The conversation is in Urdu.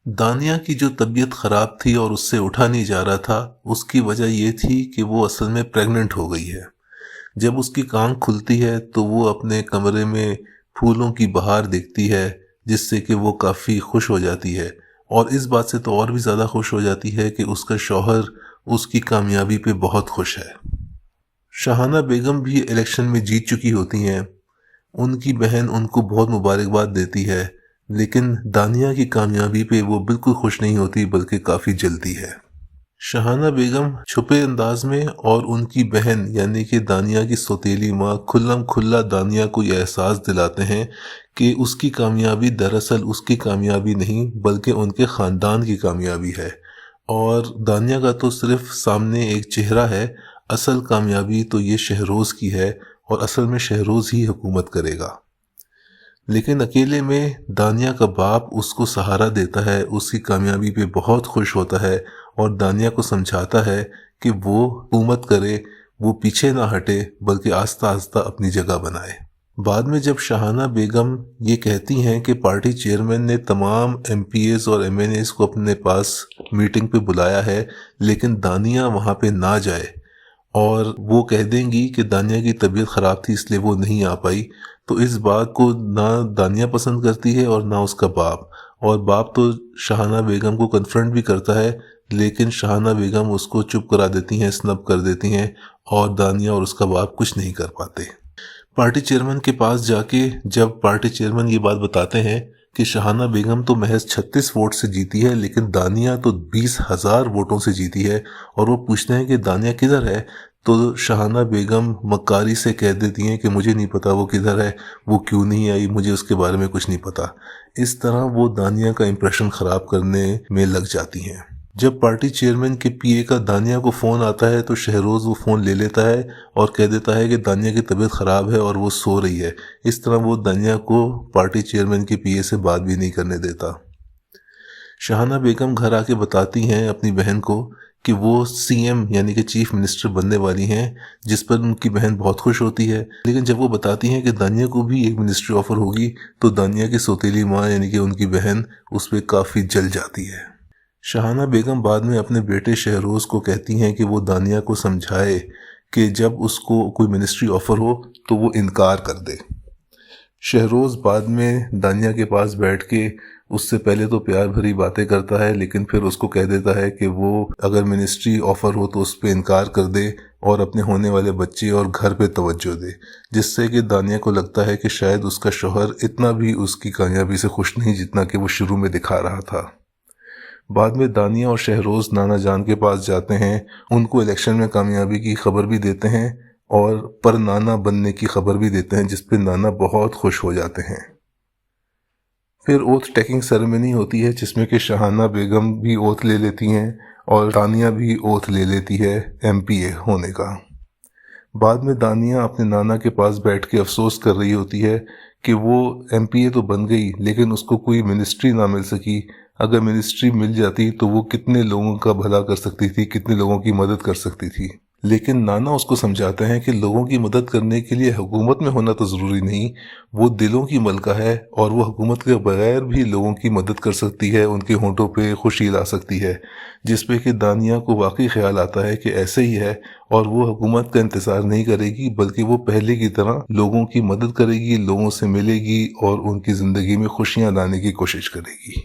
دانیہ کی جو طبیعت خراب تھی اور اس سے اٹھا نہیں جا رہا تھا، اس کی وجہ یہ تھی کہ وہ اصل میں پریگننٹ ہو گئی ہے۔ جب اس کی آنکھ کھلتی ہے تو وہ اپنے کمرے میں پھولوں کی بہار دیکھتی ہے، جس سے کہ وہ کافی خوش ہو جاتی ہے، اور اس بات سے تو اور بھی زیادہ خوش ہو جاتی ہے کہ اس کا شوہر اس کی کامیابی پہ بہت خوش ہے۔ شاہانہ بیگم بھی الیکشن میں جیت چکی ہوتی ہیں۔ ان کی بہن ان کو بہت مبارکباد دیتی ہے، لیکن دانیہ کی کامیابی پہ وہ بالکل خوش نہیں ہوتی بلکہ کافی جلتی ہے۔ شاہانہ بیگم چھپے انداز میں اور ان کی بہن یعنی کہ دانیہ کی سوتیلی ماں کھلم کھلا دانیہ کو یہ احساس دلاتے ہیں کہ اس کی کامیابی دراصل اس کی کامیابی نہیں بلکہ ان کے خاندان کی کامیابی ہے، اور دانیہ کا تو صرف سامنے ایک چہرہ ہے، اصل کامیابی تو یہ شہروز کی ہے، اور اصل میں شہروز ہی حکومت کرے گا۔ لیکن اکیلے میں دانیہ کا باپ اس کو سہارا دیتا ہے، اس کی کامیابی پہ بہت خوش ہوتا ہے اور دانیہ کو سمجھاتا ہے کہ وہ حکومت کرے، وہ پیچھے نہ ہٹے بلکہ آہستہ آہستہ اپنی جگہ بنائے۔ بعد میں جب شاہانہ بیگم یہ کہتی ہیں کہ پارٹی چیئرمین نے تمام ایم پی ایز اور ایم این ایز کو اپنے پاس میٹنگ پہ بلایا ہے لیکن دانیہ وہاں پہ نہ جائے، اور وہ کہہ دیں گی کہ دانیہ کی طبیعت خراب تھی اس لیے وہ نہیں آ پائی، تو اس بات کو نہ دانیہ پسند کرتی ہے اور نہ اس کا باپ، اور باپ تو شاہانہ بیگم کو کنفرنٹ بھی کرتا ہے لیکن شاہانہ بیگم اس کو چپ کرا دیتی ہیں، سنپ کر دیتی ہیں، اور دانیہ اور اس کا باپ کچھ نہیں کر پاتے۔ پارٹی چیئرمین کے پاس جا کے جب پارٹی چیئرمین یہ بات بتاتے ہیں کہ شاہانہ بیگم تو محض 36 ووٹ سے جیتی ہے لیکن دانیہ تو 20,000 ووٹوں سے جیتی ہے، اور وہ پوچھتے ہیں کہ دانیہ کدھر ہے، تو شاہانہ بیگم مکاری سے کہہ دیتی ہیں کہ مجھے نہیں پتا وہ کدھر ہے، وہ کیوں نہیں آئی، مجھے اس کے بارے میں کچھ نہیں پتا۔ اس طرح وہ دانیہ کا امپریشن خراب کرنے میں لگ جاتی ہیں۔ جب پارٹی چیئرمین کے پی اے کا دانیہ کو فون آتا ہے تو شہروز وہ فون لے لیتا ہے اور کہہ دیتا ہے کہ دانیہ کی طبیعت خراب ہے اور وہ سو رہی ہے۔ اس طرح وہ دانیہ کو پارٹی چیئرمین کے پی اے سے بات بھی نہیں کرنے دیتا۔ شاہانہ بیگم گھر آ کے بتاتی ہیں اپنی بہن کو کہ وہ سی ایم یعنی کہ چیف منسٹر بننے والی ہیں، جس پر ان کی بہن بہت خوش ہوتی ہے، لیکن جب وہ بتاتی ہیں کہ دانیہ کو بھی ایک منسٹری آفر ہوگی تو دانیہ کی سوتیلی ماں یعنی کہ ان کی بہن اس پہ کافی جل جاتی ہے۔ شاہانہ بیگم بعد میں اپنے بیٹے شہروز کو کہتی ہیں کہ وہ دانیہ کو سمجھائے کہ جب اس کو کوئی منسٹری آفر ہو تو وہ انکار کر دے۔ شہروز بعد میں دانیہ کے پاس بیٹھ کے اس سے پہلے تو پیار بھری باتیں کرتا ہے لیکن پھر اس کو کہہ دیتا ہے کہ وہ اگر منسٹری آفر ہو تو اس پہ انکار کر دے اور اپنے ہونے والے بچے اور گھر پہ توجہ دے، جس سے کہ دانیہ کو لگتا ہے کہ شاید اس کا شوہر اتنا بھی اس کی کامیابی سے خوش نہیں جتنا کہ وہ شروع میں دکھا رہا تھا۔ بعد میں دانیہ اور شہروز نانا جان کے پاس جاتے ہیں، ان کو الیکشن میں کامیابی کی خبر بھی دیتے ہیں اور پر نانا بننے کی خبر بھی دیتے ہیں، جس پہ نانا بہت خوش ہو جاتے ہیں۔ پھر اوتھ ٹیکنگ سیریمنی ہوتی ہے جس میں کہ شاہانہ بیگم بھی اوتھ لے لیتی ہیں اور دانیہ بھی اوتھ لے لیتی ہے ایم پی اے ہونے کا۔ بعد میں دانیہ اپنے نانا کے پاس بیٹھ کے افسوس کر رہی ہوتی ہے کہ وہ ایم پی اے تو بن گئی لیکن اس کو کوئی منسٹری نہ مل سکی، اگر منسٹری مل جاتی تو وہ کتنے لوگوں کا بھلا کر سکتی تھی، کتنے لوگوں کی مدد کر سکتی تھی۔ لیکن نانا اس کو سمجھاتے ہیں کہ لوگوں کی مدد کرنے کے لیے حکومت میں ہونا تو ضروری نہیں، وہ دلوں کی ملکہ ہے اور وہ حکومت کے بغیر بھی لوگوں کی مدد کر سکتی ہے، ان کے ہونٹوں پہ خوشی لا سکتی ہے، جس پہ کہ دانیہ کو واقعی خیال آتا ہے کہ ایسے ہی ہے، اور وہ حکومت کا انتظار نہیں کرے گی بلکہ وہ پہلے کی طرح لوگوں کی مدد کرے گی، لوگوں سے ملے گی اور ان کی زندگی میں خوشیاں لانے کی کوشش کرے گی۔